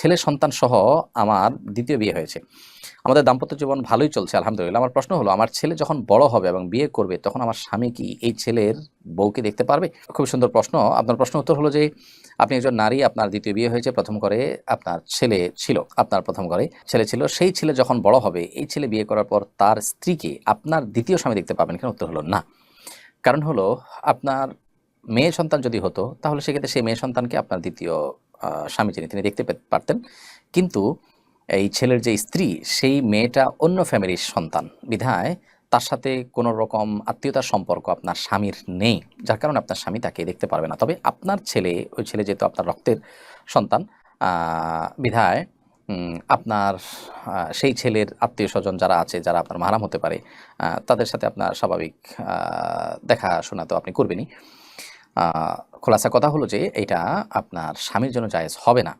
ছেলে সন্তান সহ আমার দ্বিতীয় বিয়ে হয়েছে। আমাদের দাম্পত্য জীবন ভালোই চলছে আলহামদুলিল্লাহ। আমার প্রশ্ন হলো, আমার ছেলে যখন বড় হবে এবং বিয়ে করবে তখন আমার স্বামী কি এই ছেলের বউকে দেখতে পারবে? খুব সুন্দর প্রশ্ন। আপনার প্রশ্ন উত্তর হলো যে, আপনি একজন নারী, আপনার দ্বিতীয় বিয়ে হয়েছে, প্রথম ঘরে আপনার ছেলে ছিল, আপনার প্রথম ঘরে ছেলে ছিল। সেই ছেলে যখন বড় হবে, এই ছেলে বিয়ে করার পর তার স্ত্রীকে আপনার দ্বিতীয় স্বামী দেখতে পাবেন কিনা? উত্তর হলো না। কারণ হলো, আপনার মেয়ে সন্তান যদি হতো তাহলে সেক্ষেত্রে সেই মেয়ে সন্তানকে আপনার দ্বিতীয় স্বামী যিনি তিনি দেখতে পারতেন। কিন্তু এই ছেলের যে স্ত্রী, সেই মেয়েটা অন্য ফ্যামিলির সন্তান বিধায় তার সাথে কোনো রকম আত্মীয়তার সম্পর্ক আপনার স্বামীর নেই, যার কারণে আপনার স্বামী তাকে দেখতে পারবে না। তবে আপনার ছেলে, ওই ছেলে যেহেতু আপনার রক্তের সন্তান, বিধায় আপনার সেই ছেলের আত্মীয় স্বজন যারা আছে, যারা আপনার মাহারাম হতে পারে, তাদের সাথে আপনার স্বাভাবিক দেখাশোনা তো আপনি করবেনই। খোলাসা কথা হলো যে এটা আপনার স্বামীর জন্য জায়েজ হবে না।